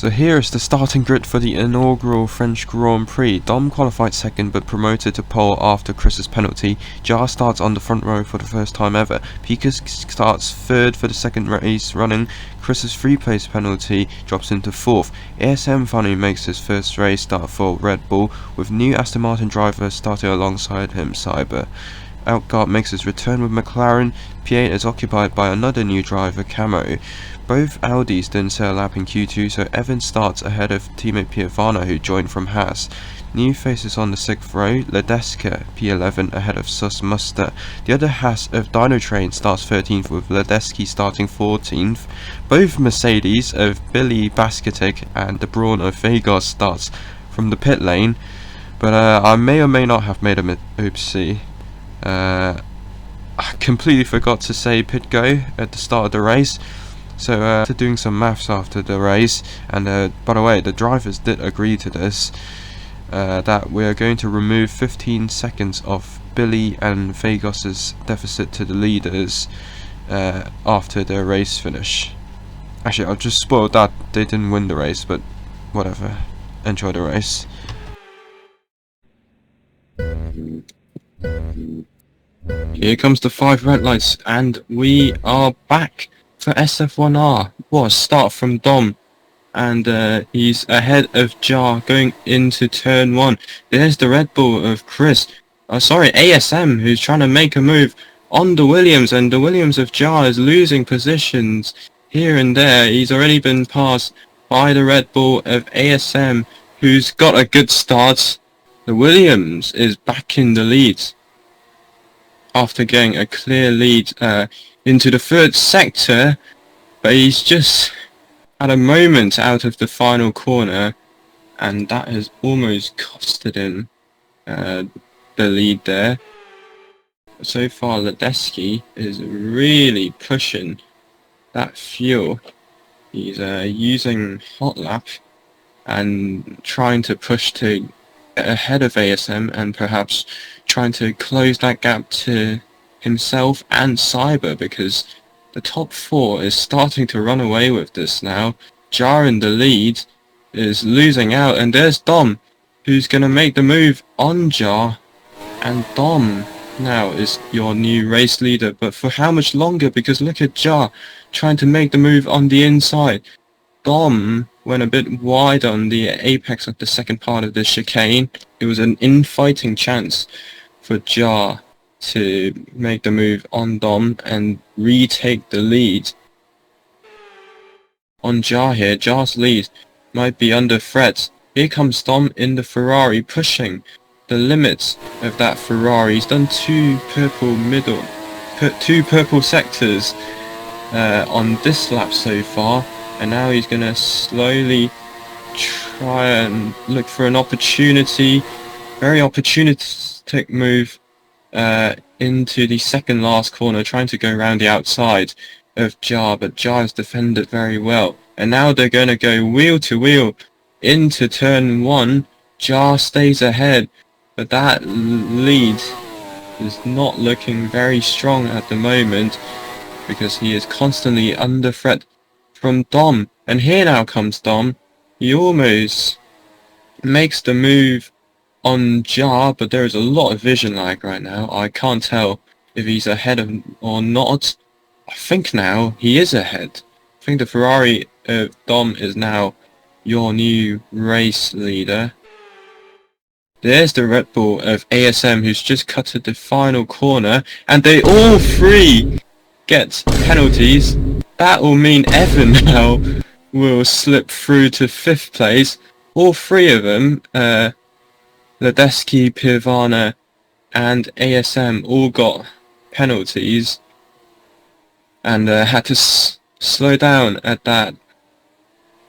So here is the starting grid for the inaugural French Grand Prix. Dom qualified second but promoted to pole after Chris's penalty. Jar starts on the front row for the first time ever. Pika starts third for the second race running. Chris's free place penalty drops into fourth. ASM finally makes his first race start for Red Bull, with new Aston Martin driver starting alongside him, Cyber. Outgard makes his return with McLaren. P8 is occupied by another new driver, Camo. Both Audis didn't set a lap in Q2, so Evan starts ahead of teammate Piovano, who joined from Haas. New faces on the 6th row, Ledeska P11 ahead of Sus Muster. The other Haas of Dino Train starts 13th, with Ledeski starting 14th. Both Mercedes of Billy Basketic and the Brawn of Vegas starts from the pit lane, but I may or may not have made a oopsie. I completely forgot to say pit go at the start of the race. So after doing some maths after the race, and by the way, the drivers did agree to this, that we're going to remove 15 seconds of Billy and Vegas's deficit to the leaders after their race finish. Actually, I've just spoiled that. They didn't win the race, but whatever. Enjoy the race. Here comes the 5 red lights, and we are back for SF1R. What a start from Dom, and he's ahead of Jar going into turn 1. There's the Red Bull of Chris, ASM, who's trying to make a move on the Williams, and the Williams of Jar is losing positions here and there. He's already been passed by the Red Bull of ASM, who's got a good start. The Williams is back in the lead after getting a clear lead into the 3rd sector, but he's just had a moment out of the final corner, and that has almost costed him the lead there. So far, Ledeski is really pushing that fuel. He's using hot lap and trying to push to get ahead of ASM, and perhaps trying to close that gap to himself and Cyber, because the top 4 is starting to run away with this now. Jar in the lead is losing out, and there's Dom, who's going to make the move on Jar, and Dom now is your new race leader, but for how much longer? Because look at Jar trying to make the move on the inside. Dom went a bit wide on the apex of the second part of the chicane. It was an infighting chance for Jar to make the move on Dom and retake the lead on Jar here. Jar's lead might be under threat. Here comes Dom in the Ferrari, pushing the limits of that Ferrari. He's done 2 purple sectors on this lap so far, and now he's gonna slowly try and look for an opportunity. Very opportunistic move into the second last corner, trying to go around the outside of Jar, but Jar has defended very well. And now they're going to go wheel to wheel into turn 1. Jar stays ahead, but that lead is not looking very strong at the moment, because he is constantly under threat from Dom. And here now comes Dom. He almost makes the move on Jar, but there is a lot of vision lag right now. I can't tell if he's ahead of or not. I think now he is ahead. I think the Ferrari of Dom is now your new race leader. There's the Red Bull of ASM, who's just cut at the final corner, and they all 3 get penalties. That will mean Evan now will slip through to 5th place. All 3 of them, Ledeski, Piovano and ASM, all got penalties and had to slow down at that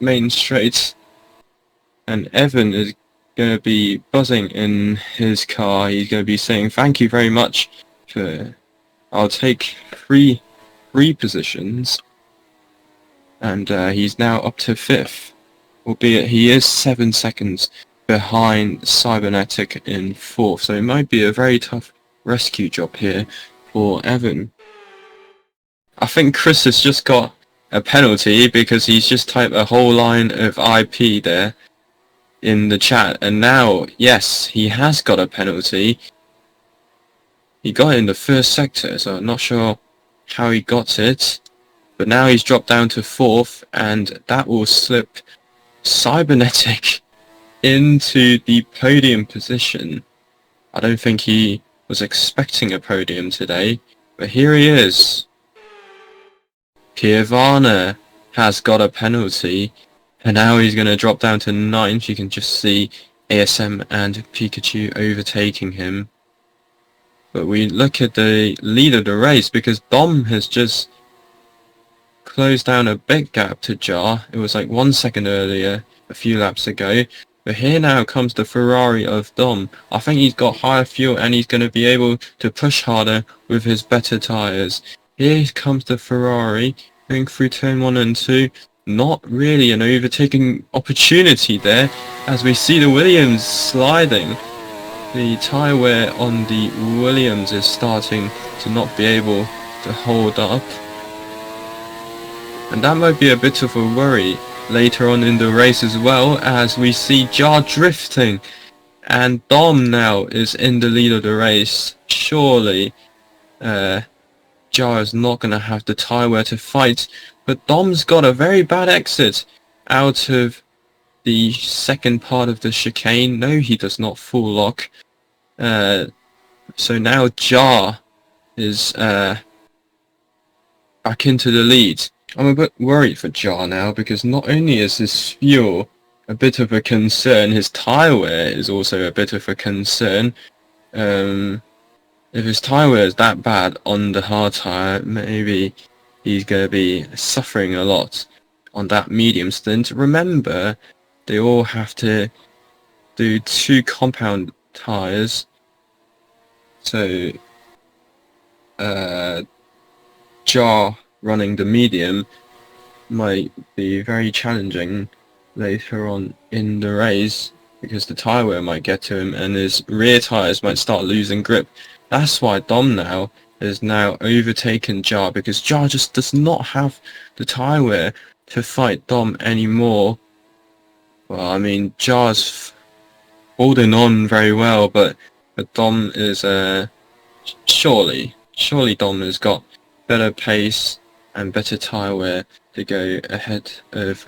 main straight. And Evan is going to be buzzing in his car. He's going to be saying thank you very much for, I'll take 3 positions. And he's now up to 5th, albeit he is 7 seconds behind Cybernetic in 4th, so it might be a very tough rescue job here for Evan. I think Chris has just got a penalty because he's just typed a whole line of IP there in the chat, and now, yes, he has got a penalty. He got it in the first sector, so I'm not sure how he got it, but now he's dropped down to 4th, and that will slip Cybernetic into the podium position. I don't think he was expecting a podium today, but here he is. Piavana has got a penalty, and now he's going to drop down to 9th. You can just see ASM and Pikachu overtaking him. But we look at the lead of the race, because Dom has just closed down a big gap to Jar. It was like 1 second earlier, a few laps ago. But here now comes the Ferrari of Dom. I think he's got higher fuel and he's going to be able to push harder with his better tyres. Here comes the Ferrari going through turn 1 and 2. Not really an overtaking opportunity there, as we see the Williams sliding. The tyre wear on the Williams is starting to not be able to hold up. And that might be a bit of a worry later on in the race as well, as we see Jar drifting. And Dom now is in the lead of the race. Surely Jar is not going to have the tyre wear to fight. But Dom's got a very bad exit out of the second part of the chicane. No, he does not full lock. So now Jar is back into the lead. I'm a bit worried for Jar now, because not only is his fuel a bit of a concern, his tyre wear is also a bit of a concern. If his tyre wear is that bad on the hard tyre, maybe he's going to be suffering a lot on that medium stint. Remember, they all have to do 2 compound tyres. So, Jar running the medium might be very challenging later on in the race, because the tyre wear might get to him and his rear tyres might start losing grip. That's why Dom now has now overtaken Jar, because Jar just does not have the tyre wear to fight Dom anymore. Well, I mean, Jar's holding on very well, but Dom is surely Dom has got better pace and better tyre wear to go ahead of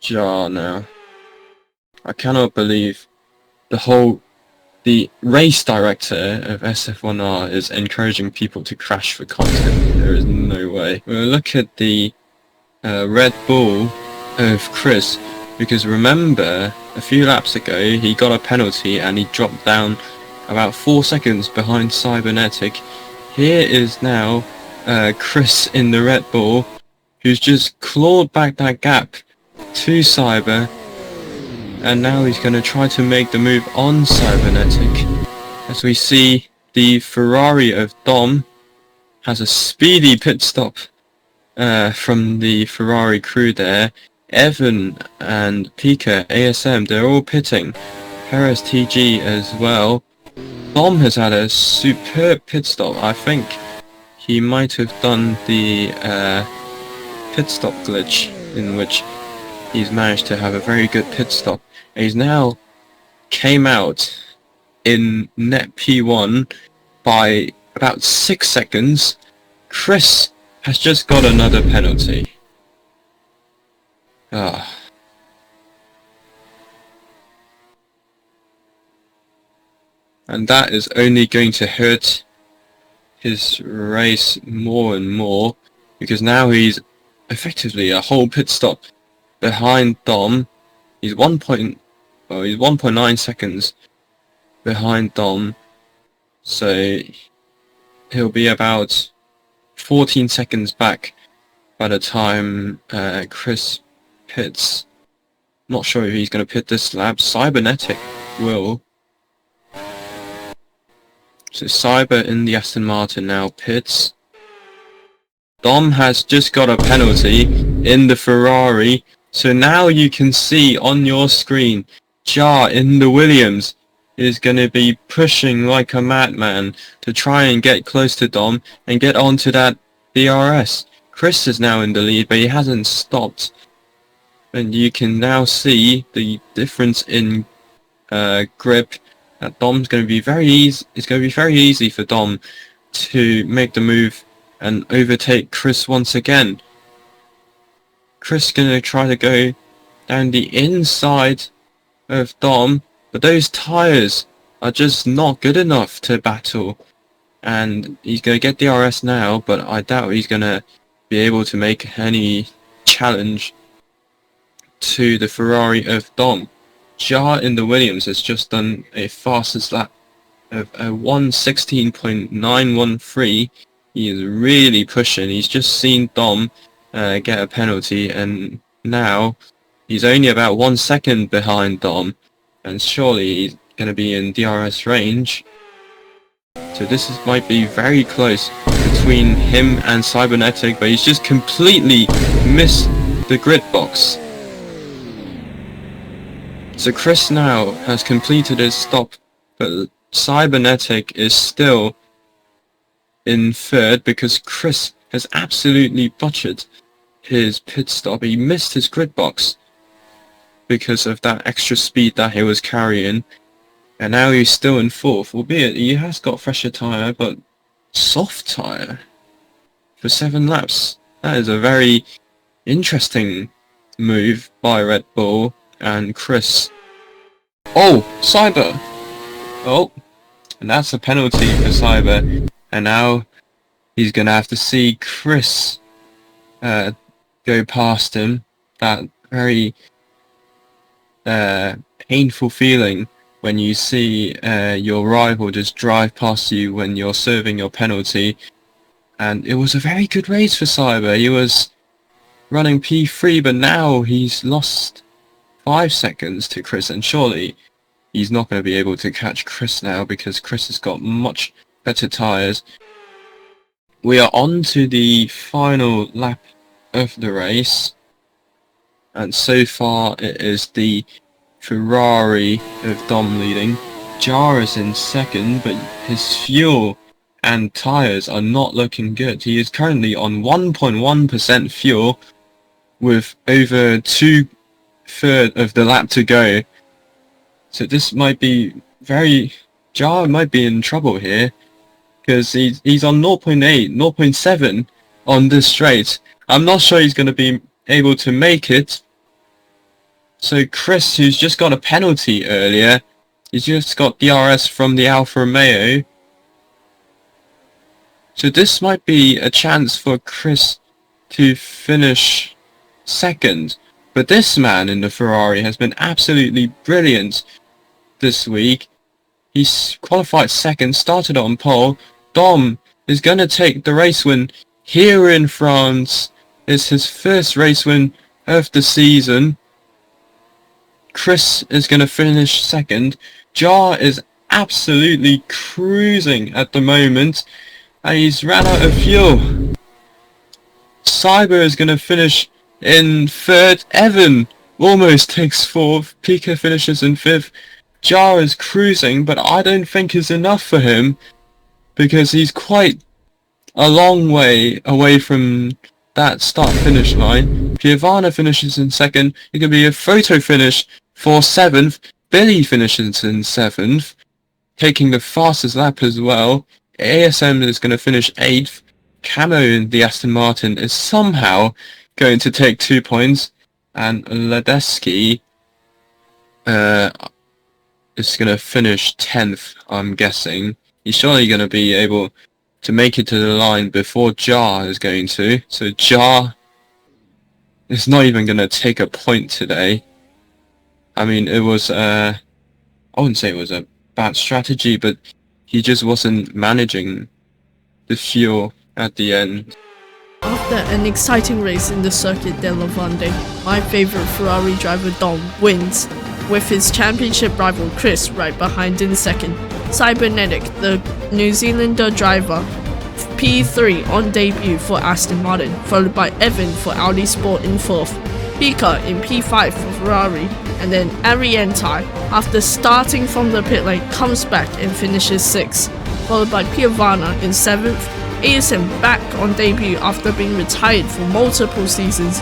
Jar now. I cannot believe the race director of SF1R is encouraging people to crash for content. There is no way. We'll look at the Red Bull of Chris, because remember, a few laps ago he got a penalty and he dropped down about 4 seconds behind Cybernetic. Here is now Chris in the Red Bull, who's just clawed back that gap to Cyber, and now he's going to try to make the move on Cybernetic. As we see, the Ferrari of Dom has a speedy pit stop from the Ferrari crew there. Evan and Pika, ASM, they're all pitting. Perez TG as well. Dom has had a superb pit stop. I think he might have done the pit stop glitch, in which he's managed to have a very good pit stop. And he's now came out in net P1 by about 6 seconds. Chris has just got another penalty. And that is only going to hurt his race more and more, because now he's effectively a whole pit stop behind Dom. He's 1.9 seconds behind Dom, so he'll be about 14 seconds back by the time Chris pits. Not sure if he's going to pit this lap. Cybernetic will. So Cyber in the Aston Martin now pits. Dom has just got a penalty in the Ferrari. So now you can see on your screen, Jar in the Williams is going to be pushing like a madman to try and get close to Dom and get onto that DRS. Chris is now in the lead, but he hasn't stopped. And you can now see the difference in grip. Dom's going to be very easy. It's going to be very easy for Dom to make the move and overtake Chris once again. Chris is going to try to go down the inside of Dom, but those tires are just not good enough to battle. And he's going to get DRS now, but I doubt he's going to be able to make any challenge to the Ferrari of Dom. Jar in the Williams has just done a fastest lap of a 1:16.913. He is really pushing. He's just seen Dom get a penalty, and now he's only about 1 second behind Dom, and surely he's going to be in DRS range. So might be very close between him and Cybernetic, but he's just completely missed the grid box. So Chris now has completed his stop, but Cybernetic is still in third because Chris has absolutely butchered his pit stop. He missed his grid box because of that extra speed that he was carrying. And now he's still in fourth, albeit he has got fresher tyre, but soft tyre for 7 laps. That is a very interesting move by Red Bull and Chris. Oh, Cyber! Oh, and that's a penalty for Cyber. And now he's going to have to see Chris go past him. That very painful feeling when you see your rival just drive past you when you're serving your penalty. And it was a very good race for Cyber. He was running P3, but now he's lost 5 seconds to Chris, and surely he's not going to be able to catch Chris now because Chris has got much better tyres. We are on to the final lap of the race, and so far it is the Ferrari of Dom leading. Jar is in second, but his fuel and tyres are not looking good. He is currently on 1.1% fuel with over 2/3 of the lap to go. So this might be Jar might be in trouble here because he's on 0.8, 0.7 on this straight. I'm not sure he's going to be able to make it. So Chris, who's just got a penalty earlier, he's just got DRS from the Alfa Romeo. So this might be a chance for Chris to finish second. But this man in the Ferrari has been absolutely brilliant this week. He's qualified second, started on pole. Dom is going to take the race win here in France. It's his first race win of the season. Chris is going to finish second. Jar is absolutely cruising at the moment, and he's ran out of fuel. Cyber is going to finish in third. Evan almost takes fourth. Pika finishes in fifth. Jar is cruising, but I don't think it's enough for him because he's quite a long way away from that start-finish line. Piovana finishes in second. It could be a photo finish for 7th. Billy finishes in 7th, taking the fastest lap as well. ASM is going to finish 8th. Camo in the Aston Martin is somehow going to take 2 points, and Ladesky is going to finish 10th, I'm guessing. He's surely going to be able to make it to the line before Jar is going to. So Jar is not even going to take a point today. I mean, it was, I wouldn't say it was a bad strategy, but he just wasn't managing the fuel at the end. After an exciting race in the Circuit de la Vendée, my favourite Ferrari driver Dom wins, with his championship rival Chris right behind in second. Cybernetic, the New Zealander driver, P3 on debut for Aston Martin, followed by Evan for Audi Sport in 4th, Pika in P5 for Ferrari, and then Arientai, after starting from the pit lane, comes back and finishes 6th, followed by Piovana in 7th, ASM back on debut after being retired for multiple seasons,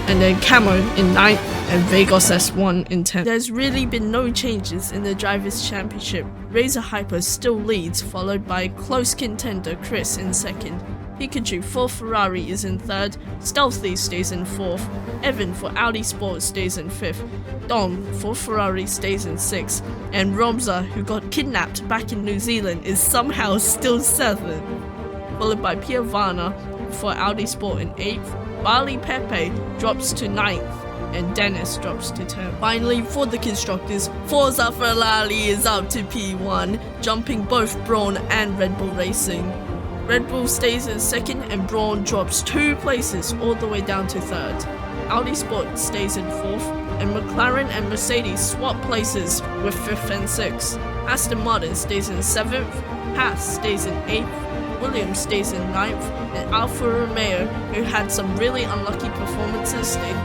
and then Camo in 9th and Vegas S1 in 10th. There's really been no changes in the Drivers' Championship. Razor Hyper still leads, followed by close contender Chris in 2nd. Pikachu for Ferrari is in 3rd, Stealthy stays in 4th, Evan for Audi Sport stays in 5th, Dom for Ferrari stays in 6th, and Robza, who got kidnapped back in New Zealand, is somehow still 7th, followed by Piavana for Audi Sport in 8th, Bali Pepe drops to 9th, and Dennis drops to 10th. Finally, for the constructors, Forza Ferrari is up to P1, jumping both Braun and Red Bull Racing. Red Bull stays in 2nd and Braun drops 2 places all the way down to 3rd. Audi Sport stays in 4th and McLaren and Mercedes swap places with 5th and 6th. Aston Martin stays in 7th, Haas stays in 8th, Williams stays in 9th, and Alfa Romeo, who had some really unlucky performances, stayed